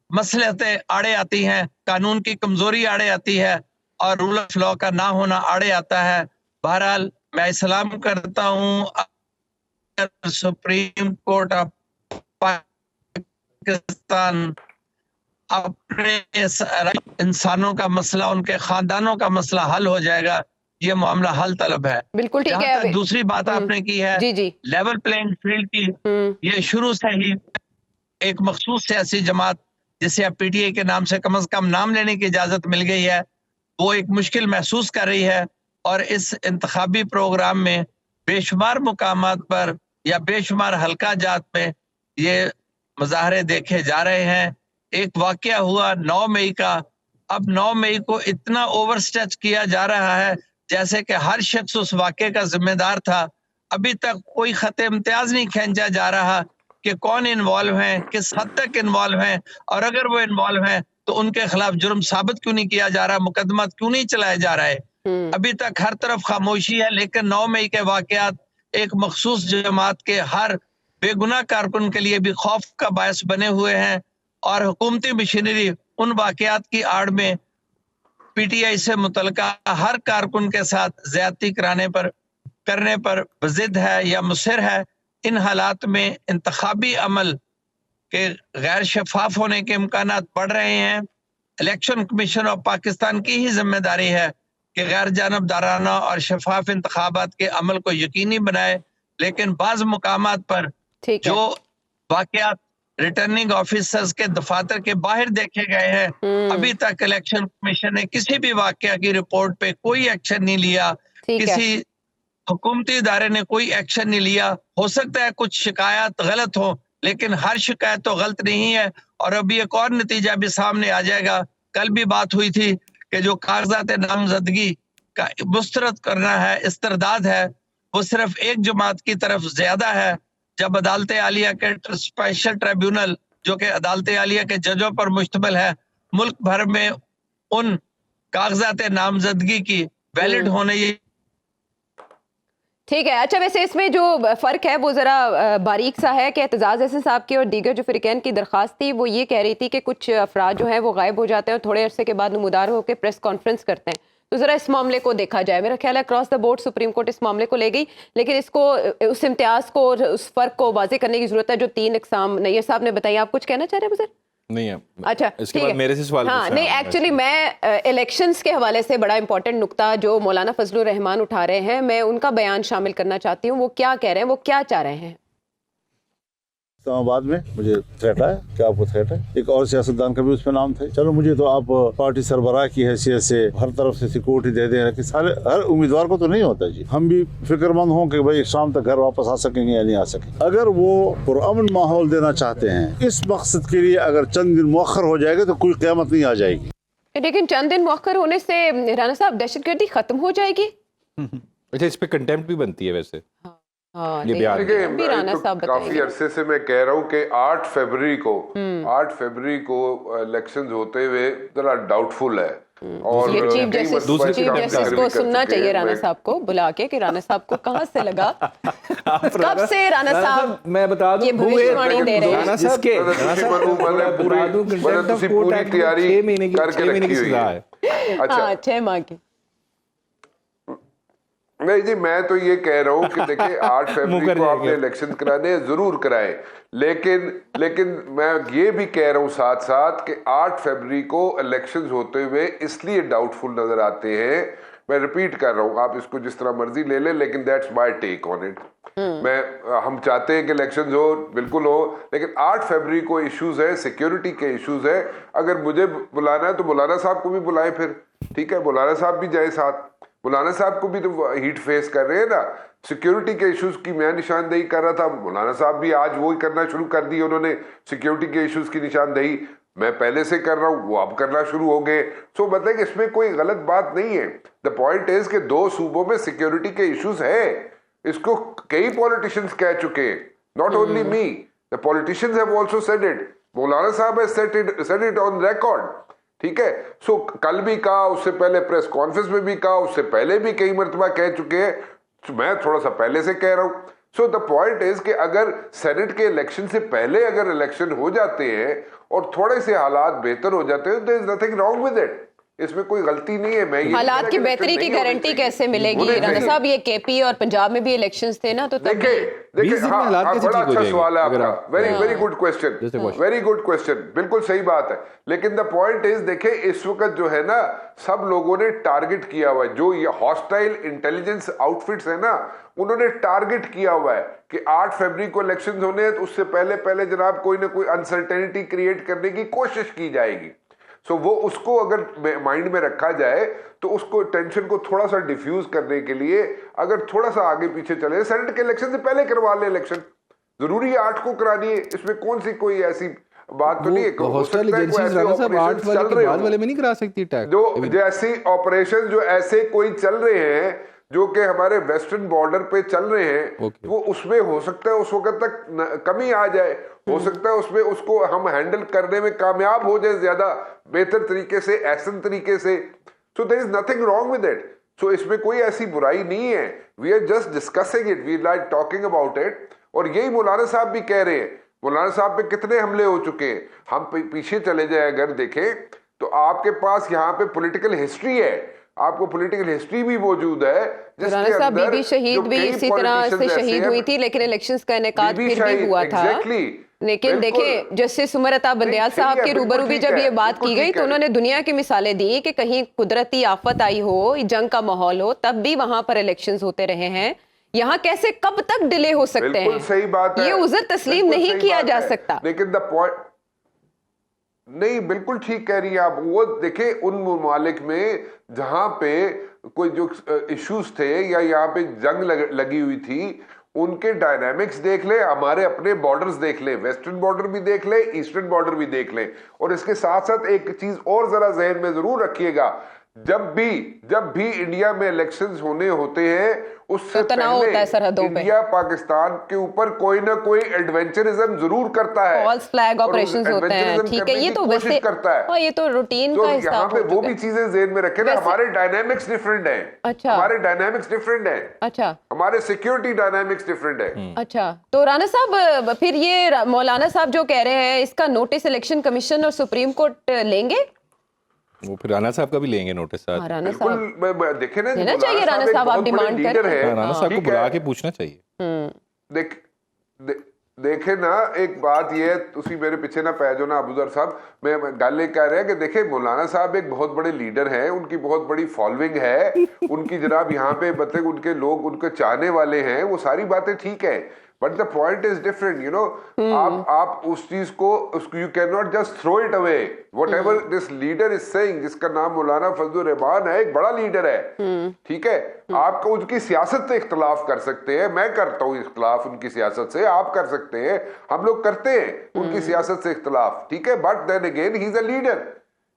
मसलहतें आड़े आती हैं, कानून की कमजोरी आड़े आती है और रूल ऑफ लॉ का ना होना आड़े आता है। बहरहाल मैं सलाम करता हूँ सुप्रीम कोर्ट ऑफ पाकिस्तान अपने इंसानों का मसला, उनके खानदानों का मसला हल हो जाएगा। ये मामला हल तलब है। बिल्कुल ठीक है। दूसरी बात आपने की है जी जी, लेवल प्लेइंग फील्ड की, ये शुरू से ही एक मखसूस सियासी जमात जिसे अब पीटीआई के नाम से कम नाम लेने की इजाजत मिल गई है, वो एक मुश्किल महसूस कर रही है और इस इंतखाबी प्रोग्राम में बेशुमार मुकामात पर या बेशुमार हल्का जात में ये मुजाहरे देखे जा रहे हैं। एक वाकया हुआ 9 मई का, अब 9 मई को इतना ओवरस्टेच किया जा रहा है जैसे कि हर शख्स उस वाकये का जिम्मेदार था। अभी तक कोई खत इम्तियाज नहीं खींचा जा रहा कि कौन इन्वॉल्व हैं, किस हद तक इन्वॉल्व हैं, और अगर वो इन्वॉल्व हैं तो उनके खिलाफ जुर्म साबित क्यों नहीं किया जा रहा, मुकदमा क्यों नहीं चलाया जा रहा है। अभी तक हर तरफ खामोशी है, लेकिन 9 मई के वाकयात एक मखसूस जमात के हर बेगुनाह कारकुन के लिए भी खौफ का बायस बने हुए हैं और हुकूमती मशीनरी उन वाकयात की आड़ में पीटीआई से मुतलका हर कारकुन के साथ ज्यादती करने पर जिद है या मुसर है। इन हालात में इंतखाबी अमल के गैर शफाफ होने के इम्कानात बढ़ रहे हैं। इलेक्शन कमीशन ऑफ पाकिस्तान की ही जिम्मेदारी है कि गैर जानबदाराना और शफाफ इंतखाबात के अमल को यकीनी बनाए, लेकिन बाज़ मुकामात पर जो वाकयात रिटर्निंग ऑफिसर्स के दफातर के बाहर देखे गए हैं, अभी तक इलेक्शन कमीशन ने किसी भी वाकया की रिपोर्ट पे कोई एक्शन नहीं लिया, किसी हुकूमती इदारे ने कोई एक्शन नहीं लिया। हो सकता है कुछ शिकायत गलत हो, लेकिन हर शिकायत तो गलत नहीं है। और अभी एक और नतीजा भी सामने आ जाएगा। कल भी बात हुई थी कि जो कागजात नामजदगी का मुस्तरद करना है, इस्तरदाद है, वो सिर्फ एक जमात की तरफ ज्यादा है। जब अदालत आलिया के स्पेशल ट्रिब्यूनल जो कि अदालत आलिया के जजों पर मुश्तमिल है, मुल्क भर में उन कागजात नामजदगी की वैलिड होने ये ठीक है। अच्छा, वैसे इसमें जो फ़र्क है वो ज़रा बारीक सा है कि एतजाज़ अहसन साहब की और दीगर जो फ़रीक़ैन की दरख्वास्त थी वो ये कह रही थी कि कुछ अफराद जो हैं वो गायब हो जाते हैं और थोड़े अरसे के बाद नमूदार होकर प्रेस कॉन्फ्रेंस करते हैं। तो ज़रा इस मामले को देखा जाए। मेरा ख्याल है cross the board supreme court इस मामले को ले गई, लेकिन इसको उस इम्तियाज़ को और उस फ़र्क को वाज़े करने की ज़रूरत है जो 3 अक़साम नैयर साहब ने बताई। आप कुछ कहना चाह रहे हैं बुज़ुर्ग? नहीं है। अच्छा, इसके ठीक बाद है। मेरे से सवाल हाँ, पूछना नहीं, है। एक्चुअली मैं इलेक्शंस के हवाले से बड़ा इंपॉर्टेंट नुक्ता जो मौलाना फजलुर रहमान उठा रहे हैं, मैं उनका बयान शामिल करना चाहती हूँ। वो क्या कह रहे हैं, वो क्या चाह रहे हैं? इस्लामाबाद में मुझे थ्रेट है। क्या आपको थ्रेट है? एक और सियासतदान का भी उसमें नाम था। चलो, मुझे तो आप पार्टी सरबराह की हैसियत से हर तरफ से सिक्योरिटी दे दें कि सारे हर उम्मीदवार को तो नहीं होता जी। हम भी फिक्रमंद हों कि भाई शाम तक घर वापस आ सकेंगे या नहीं आ सकेंगे। अगर वो पुरअमन माहौल देना चाहते हैं, इस मकसद के लिए अगर चंद दिन मुअख्खर हो जाएगा तो कोई क़यामत नहीं आ जाएगी। लेकिन चंद दिन मुअख्खर होने से राना साहब दहशतगर्दी खत्म हो जाएगी? अच्छा, इस पे कंटेम्प्ट भी बनती है वैसे। हाँ, ये नहीं, बयान देखिए, भी राना साहब काफी बताएंगे। अरसे से मैं कह रहा हूँ कि 8 फरवरी को इलेक्शंस होते हुए जरा डाउटफुल है। और ये चीफ कई जस्टिस मसला चीफ काम जस्टिस कर को भी कर सुनना चुके चाहिए हैं। राना मैं- साहब को बुला के कि राना साहब को कहाँ से लगा, कब से राना साहब मैं बता दूं ये भविष्यवाणी दे रहे हैं। राणा साहब जिसके पूरी तैयारी 6 महीने की करके 6 महीने की रखी हुई सजा है। है। अच्छा, हाँ, 6 माह की। नहीं जी, मैं तो ये कह रहा हूँ कि देखिए 8 फरवरी मुकर को आपने जाएंगे। इलेक्शन कराने हैं, जरूर कराएं, लेकिन मैं ये भी कह रहा हूँ साथ साथ कि 8 फरवरी को इलेक्शंस होते हुए इसलिए डाउटफुल नजर आते हैं। मैं रिपीट कर रहा हूँ, आप इसको जिस तरह मर्जी ले लें, लेकिन that's my take on it. हम चाहते हैं कि इलेक्शंस हो, बिल्कुल हो, लेकिन 8 फरवरी को इश्यूज है, सिक्योरिटी के इश्यूज है। अगर मुझे बुलाना है तो मौलाना साहब को भी बुलाएं, फिर ठीक है, मौलाना साहब भी जाए साथ। मौलाना साहब को भी तो हीट फेस कर रहे हैं ना, सिक्योरिटी के इश्यूज की मैं निशानदेही कर रहा था, मौलाना साहब भी आज वही करना शुरू कर दिए। उन्होंने सिक्योरिटी के इश्यूज की निशानदेही मैं पहले से कर रहा हूं, वो अब करना शुरू हो गए। सो मतलब कि इसमें कोई गलत बात नहीं है। द पॉइंट इज कि 2 सूबों में सिक्योरिटी के इश्यूज है, इसको कई पॉलिटिशियंस कह चुके हैं, not only me, the politicians have also said it, मौलाना साहब has said it on record. ठीक है, सो कल भी कहा, उससे पहले प्रेस कॉन्फ्रेंस में भी कहा, उससे पहले भी कई मरतबा कह चुके हैं, तो मैं थोड़ा सा पहले से कह रहा हूं। सो द पॉइंट इज कि अगर सेनेट के इलेक्शन से पहले अगर इलेक्शन हो जाते हैं और थोड़े से हालात बेहतर हो जाते हैं, there is nothing wrong with it, इसमें कोई गलती नहीं है। मैं हालात की बेहतरी की गारंटी कैसे मिलेगी राना साहब? ये केपी और पंजाब में भी इलेक्शंस थे ना, तो तब देखिए 20 दिन में हालात कैसे बड़ा ठीक हो अच्छा जाएंगे? सवाल है अगर आपका, आप- very good question, Just a question. Very good question, बिल्कुल सही बात है। लेकिन द पॉइंट इज, देखिए इस वक्त जो है ना, सब लोगों ने टारगेट किया हुआ है, जो ये हॉस्टाइल इंटेलिजेंस आउटफिट्स है ना, उन्होंने टारगेट किया हुआ है कि 8 फरवरी को इलेक्शन होने हैं, तो उससे पहले जनाब कोई ना कोई अनसर्टेनिटी क्रिएट करने की कोशिश की जाएगी। सो वो उसको अगर माइंड में रखा जाए तो उसको टेंशन को थोड़ा सा डिफ्यूज करने के लिए अगर थोड़ा सा आगे पीछे चले, सेनेट के इलेक्शन से पहले करवा ले इलेक्शन, जरूरी है 8 को करानी है, इसमें कौन सी कोई ऐसी बात तो नहीं है। हो हॉस्टल सकता है कोई एजेंसीज ऐसे राना साहब 8 operations वाले चल के रहे बाद हों। वाले में नहीं करा सकती अटैक। जो जैसी ऑपरेशन जो ऐसे कोई चल रहे हैं जो कि हमारे वेस्टर्न बॉर्डर पे चल रहे हैं, वो उसमें हो सकता है उस वक्त तक कमी आ जाए, हो सकता है उसमें उसको हम हैंडल करने में कामयाब हो जाए ज्यादा बेहतर तरीके से, ऐसन तरीके से। So there is nothing wrong with it. So इसमें कोई ऐसी बुराई नहीं है, we are just discussing it, we like talking about it. और यही मौलाना साहब भी कह रहे हैं, मौलाना साहब पे कितने हमले हो चुके हैं। हम पीछे चले जाए अगर देखें तो आपके पास यहाँ पे पॉलिटिकल हिस्ट्री है, आपको पॉलिटिकल हिस्ट्री भी मौजूद है। राना साहब बीबी शहीद भी इसी तरह से शहीद हुई थी, लेकिन इलेक्शंस का इनेकाद फिर भी हुआ था। लेकिन देखें, जस्टिस उमर अता बंदयाल साहब के रूबरू भी जब ये बात की गई तो उन्होंने दुनिया की मिसालें दी कि कहीं कुदरती आफत आई हो, जंग का माहौल हो, तब भी वहां पर इलेक्शंस होते रहे हैं। यहाँ कैसे कब तक डिले हो सकते हैं? सही बात है, ये उज़र तस्लीम नहीं किया जा सकता। लेकिन द पॉइंट नहीं, बिल्कुल ठीक कह रही है आप। वो देखे उन ममालिक में जहां पे कोई जो इश्यूज थे या यहाँ पे जंग लगी हुई थी, उनके डायनामिक्स देख ले, हमारे अपने बॉर्डर्स देख ले, वेस्टर्न बॉर्डर भी देख ले, ईस्टर्न बॉर्डर भी देख ले। और इसके साथ साथ एक चीज और जरा जहन में जरूर रखिएगा, जब भी इंडिया में इलेक्शंस होने होते हैं उससे तो तनाव होता है पहले सरहदों पे। इंडिया पाकिस्तान के ऊपर कोई ना कोई एडवेंचरिज्म जरूर करता है, फॉल्स फ्लैग और ऑपरेशंस होते हैं, adventurism ठीक है, करने ये की तो कोशिश वैसे करता है। हाँ, ये तो रूटीन तो का यहाँ हिस्सा पे हो वो चुका भी है। चीजें जेन में रखे ना, वैसे- हमारे डायनामिक्स डिफरेंट है। अच्छा। हमारे डायनामिक्स डिफरेंट है। अच्छा हमारे सिक्योरिटी डायनामिक्स डिफरेंट है। अच्छा, तो राणा साहब फिर ये मौलाना साहब जो कह रहे हैं इसका नोटिस इलेक्शन कमीशन और सुप्रीम कोर्ट लेंगे? वो फिर राणा साहब का भी लेंगे नोटिस साथ। हाँ, राणा बिल्कुल साहब देखे ना, लेना चाहिए, राणा एक साहब, आप बहुत बड़े डिमांड लीडर करें। है। हाँ, राणा साहब को ठीक बुला है। के पूछना चाहिए। देखे ना, एक बात ये है, तुसी मेरे पीछे ना पै जाओ ना अबूजर साहब, मैं गल ये कह रहा है कि देखे मौलाना साहब एक बहुत बड़े लीडर हैं, उनकी बहुत बड़ी फॉलोइंग है, उनकी जनाब यहाँ पे मतलब उनके लोग उनके चाहने वाले हैं, वो सारी बातें ठीक है, but the point is different, you know. आप उस चीज को you can not just throw it away. Whatever this leader is saying, जिसका नाम मौलाना फजलुर रहमान है, एक बड़ा लीडर है, ठीक है, आपको उनकी सियासत से इख्तलाफ कर सकते हैं, मैं करता हूँ इख्तलाफ उनकी सियासत से, आप कर सकते हैं, हम लोग करते हैं उनकी सियासत से इख्तलाफ, ठीक है, but then again he is a leader.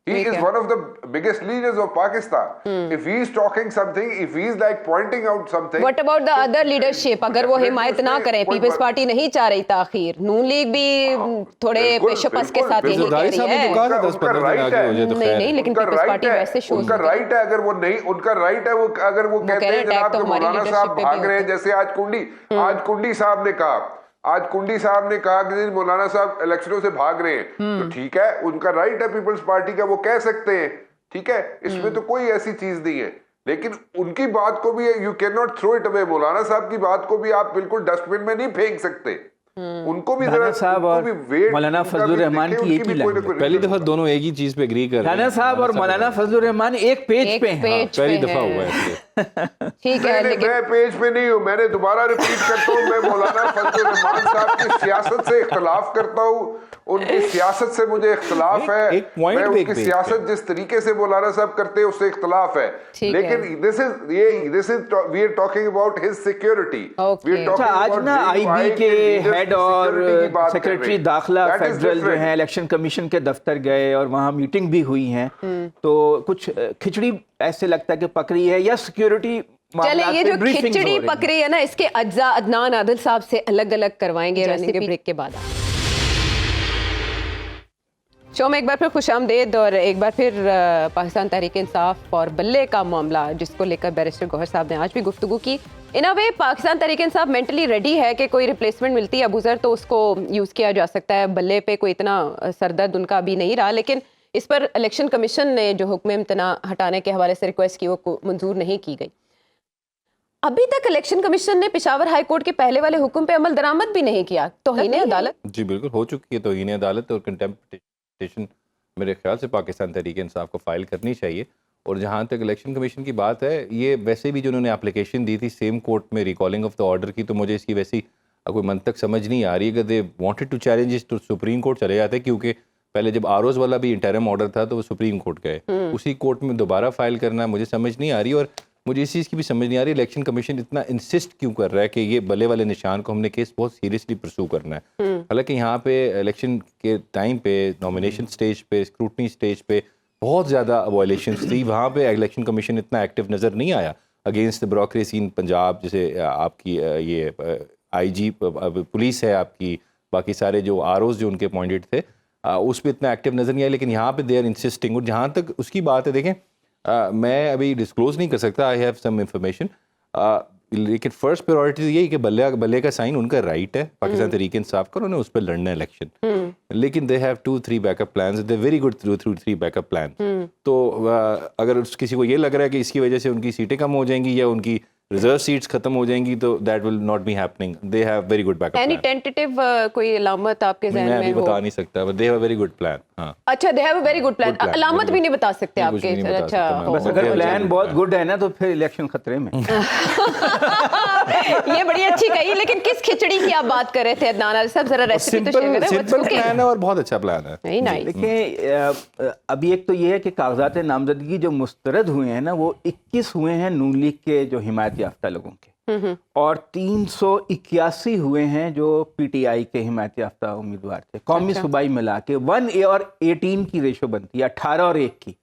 He is one of the biggest leaders of Pakistan. If he is talking something, if he is like pointing out something, what about the other leadership? अगर वो हिमायत ना करें, peoples party नहीं चाह रही ताखीर, नून league भी थोड़े पेशोपस के साथ यही कह रही है। उनका राइट है। नहीं नहीं, लेकिन उनका पीपल्स राइट पार्टी है, वैसे शोज उनका राइट है, अगर वो नहीं, उनका राइट है, वो अगर वो कहते हैं जनाब कि मौलाना साहब भाग रहे हैं, जैसे आज कुंडी साहब ने कहा कि मौलाना साहब इलेक्शनों से भाग रहे हैं, तो ठीक है, उनका राइट है पीपल्स पार्टी का, वो कह सकते हैं, ठीक है, इसमें तो कोई ऐसी चीज नहीं है, लेकिन उनकी बात को भी you can not throw it away. मौलाना साहब की बात को भी आप बिल्कुल डस्टबिन में नहीं फेंक सकते, उनको भी राणा साहब और मौलाना फजलुर रहमान की एक ही लाइन है। पहली दफा दोनों एक ही चीज पे एग्री कर रहे हैं। राणा साहब और मौलाना फजलुर रहमान एक पेज पे हैं। पहली दफा हुआ है इसलिए। ठीक है, लेकिन मैं पेज पे नहीं हूँ, मैंने दोबारा रिपीट करता हूँ, मैं मौलाना फजलुर रहमान साहब की सियासत से इख्तलाफ करता हूँ, उनकी सियासत से मुझे इख्तलाफ है, एक point मैं पे उनकी एक पेज सियासत जिस तरीके से मौलाना साहब करते हैं उससे इख्तलाफ है, ठीक लेकिन this is we are talking about his security. अच्छा, आज ना आईबी के हेड और सेक्रेटरी दाखिला फेडरल जो है इलेक्शन कमीशन के दफ्तर गए और वहाँ मीटिंग भी हुई है, तो कुछ खिचड़ी ऐसे लगता है कि पक रही है या सिक्योरिटी। चले, ये जो खिचड़ी पक रही है ना, इसके अज्जा अदनान आदिल साहब से अलग अलग करवाएंगे जैसे ब्रेक के बाद। शो में एक बार फिर खुशामदेद, और एक बार फिर पाकिस्तान तहरीक इंसाफ और बल्ले का मामला जिसको लेकर बैरिस्टर गौहर साहब ने आज भी गुफ्तगू की। इन अ वे पाकिस्तान तहरीक इंसाफ मेंटली रेडी है कि कोई रिप्लेसमेंट मिलती है अबूजर तो उसको यूज़ किया जा सकता है। बल्ले पे कोई इतना सरदर्द उनका अभी नहीं रहा, लेकिन इस पर इलेक्शन कमीशन ने जो हुक्म इम्तना हटाने के हवाले से रिक्वेस्ट की वो मंजूर नहीं की गई। अभी तक इलेक्शन कमीशन ने पेशावर हाई कोर्ट के पहले वाले हुक्म पे अमल दरामद भी नहीं किया। तौहीन अदालत जी बिल्कुल हो चुकी है तौहीन अदालत, और कंटेम्प्ट पिटीशन मेरे ख्याल से पाकिस्तान तहरीक इंसाफ को फाइल करनी चाहिए। और जहाँ तक इलेक्शन कमीशन की बात है, ये वैसे भी जो उन्होंने एप्लीकेशन दी थी सेम कोर्ट में रिकॉलिंग ऑफ द ऑर्डर की, तो मुझे इसकी वैसी कोई मंतक समझ नहीं आ रही है कि they wanted to challenge it तो सुप्रीम कोर्ट चले जाते, क्योंकि पहले जब आरओज वाला भी इंटरिम ऑर्डर था तो वो सुप्रीम कोर्ट गए, उसी कोर्ट में दोबारा फाइल करना मुझे समझ नहीं आ रही। और मुझे इस चीज़ की भी समझ नहीं आ रही इलेक्शन कमीशन इतना इंसिस्ट क्यों कर रहा है कि ये बल्ले वाले निशान को हमने केस बहुत सीरियसली परसू करना है। हालांकि यहाँ पे इलेक्शन के टाइम पे नॉमिनेशन स्टेज पे स्क्रूटनी स्टेज पे बहुत ज़्यादा वायलेशंस थी, वहाँ पे इलेक्शन कमीशन इतना एक्टिव नज़र नहीं आया अगेंस्ट द ब्यूरोक्रेसी इन पंजाब। जैसे आपकी ये आईजी पुलिस है आपकी, बाकी सारे जो आरओज जो उनके अपॉइंटेड थे उस पर इतना एक्टिव नज़र नहीं आया, लेकिन यहाँ पे दे आर इंसिस्टिंग। और जहाँ तक उसकी बात है, देखें मैं अभी डिस्क्लोज नहीं कर सकता, आई हैव सम इंफॉर्मेशन, लेकिन फर्स्ट प्रायोरिटी यही कि बल्ले का साइन उनका राइट है पाकिस्तान तहरीक इंसाफ का, उन्होंने उस पर लड़ना है इलेक्शन, लेकिन they have 2-3 backup plans, they very good 2-3 backup plan. तो अगर किसी को ये लग रहा है कि इसकी वजह से उनकी सीटें कम हो जाएंगी या उनकी रिजर्व सीट्स खत्म हो जाएंगी, तो that will not be happening. They have very good backup any plan. Tentative कोई अलामत आपके ज़हन में हो? मैं अभी बता नहीं सकता, but they have a very good plan. हाँ, अच्छा, they have a very good plan. अलामत भी नहीं बता सकते कुछ आपके? नहीं बता अच्छा, सकता मैं। बस अगर प्लान बहुत गुड है ना तो फिर इलेक्शन खतरे में। ये बड़ी अच्छी कही, लेकिन किस खिचड़ी की आप बात कर रहे थे अदनान आदिल साहब? जरा रेसिपी तो शेयर करें। सिंपल प्लान है और बहुत अच्छा प्लान है। नहीं नहीं, देखिए अभी एक तो ये है कि कागजात नामजदगी जो मुस्तरद हुए हैं ना, वो 21 हुए हैं नून लीग के जो हिमायत याफ्ता लोगों के, और 381 हुए हैं जो पीटीआई के हिमायत याफ्ता उम्मीदवार थे। कौमी सूबाई मिला के 1 और 18 की रेशो बनती है, 18 और 1 की।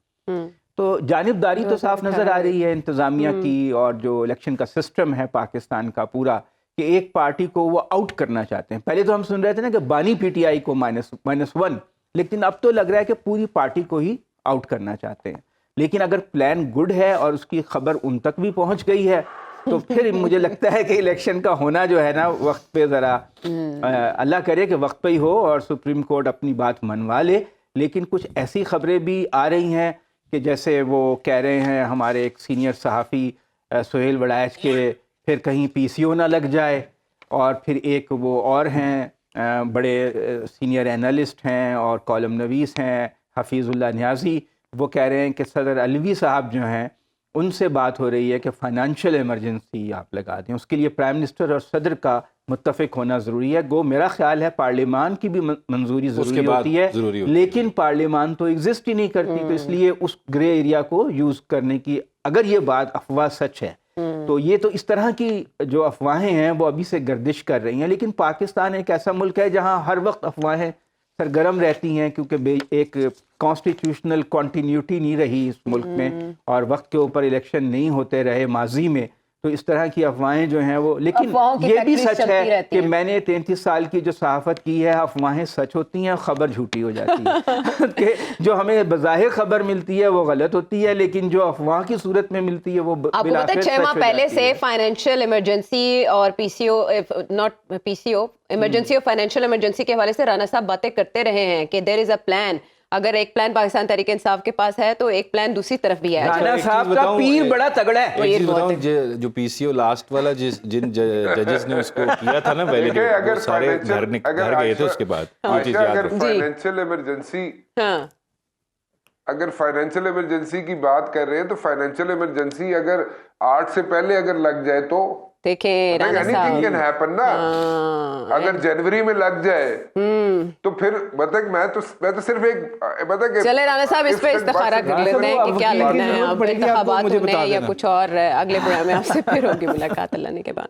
तो जानिबदारी तो साफ नज़र आ रही है इंतज़ामिया की, और जो इलेक्शन का सिस्टम है पाकिस्तान का पूरा, कि एक पार्टी को वो आउट करना चाहते हैं। पहले तो हम सुन रहे थे ना कि बानी पीटीआई को -1, लेकिन अब तो लग रहा है कि पूरी पार्टी को ही आउट करना चाहते हैं। लेकिन अगर प्लान गुड है और उसकी खबर उन तक भी पहुंच गई है, तो फिर मुझे लगता है कि इलेक्शन का होना जो है ना वक्त पे ज़रा अल्लाह करे कि वक्त पे ही हो और सुप्रीम कोर्ट अपनी बात मनवा ले। लेकिन कुछ ऐसी खबरें भी आ रही हैं कि जैसे वो कह रहे हैं हमारे एक सीनियर सहाफ़ी सुहेल वड़ाइच के फिर कहीं पीसीओ ना लग जाए, और फिर एक वो और हैं बड़े सीनियर एनालिस्ट हैं और कॉलम नवीस हैं हफीज़ुल्लाह न्याज़ी, वो कह रहे हैं कि सदर अलवी साहब जो हैं उनसे बात हो रही है कि फ़ाइनेंशियल इमरजेंसी आप लगा दें, उसके लिए प्राइम मिनिस्टर और सदर का मुत्तफ़िक होना ज़रूरी है। गो मेरा ख्याल है पार्लियामान की भी मंजूरी ज़रूरी होती है, लेकिन पार्लियामान तो एग्जिस्ट ही नहीं करती, तो इसलिए उस ग्रे एरिया को यूज़ करने की, अगर ये बात अफवाह सच है तो ये तो इस तरह की जो अफवाहें हैं वो अभी से गर्दिश कर रही हैं। लेकिन पाकिस्तान एक ऐसा मुल्क है जहाँ हर वक्त अफवाहें सरगर्म रहती हैं, क्योंकि एक कॉन्स्टिट्यूशनल कॉन्टीन्यूटी नहीं रही इस मुल्क में, और वक्त के ऊपर इलेक्शन नहीं होते रहे माजी में, तो इस तरह की अफवाहें जो हैं वो, लेकिन ये भी सच है कि मैंने 33 साल की जो सहाफ़त की है, अफवाहें सच होती हैं, खबर झूठी हो जाती है कि जो हमें बज़ाहिर खबर मिलती है वो गलत होती है, लेकिन जो अफवाह की सूरत में मिलती है वो आपको पता है 6 माह पहले से फाइनेंशियल इमरजेंसी और पीसीओ, नॉट पीसीओ, इमरजेंसी और फाइनेंशियल इमरजेंसी के हवाले से राणा साहब बातें करते रहे हैं कि देयर इज अ प्लान। अगर एक प्लान पाकिस्तान तहरीक इंसाफ के पास है तो एक प्लान दूसरी तरफ भी है। राणा साहब का पीर बड़ा तगड़ा है। एक चीज बताऊं, जो पीसीओ लास्ट वाला जिन जजेस ने उसको किया था ना वैलिडेट, वो सारे घर गए थे उसके बाद। ये चीज याद अगर रखो। फाइनेंशियल इमरजेंसी, हाँ, अगर फाइनेंशियल इमरजेंसी की बात कर रहे हैं तो फाइनेंशियल इमरजेंसी अगर 8 से पहले अगर लग जाए तो देखें राणा एनीथिंग कैन साहब, हैपन ना। अगर जनवरी में लग जाए तो फिर मैं तो सिर्फ एक चले राणा साहब इस पे इस्तिखारा कर लेते हैं कि क्या लगना है अब, इंतखाबात होने हैं या कुछ और। अगले प्रोग्राम में आपसे फिर होगी मुलाकात अल्लाह ने के बाद।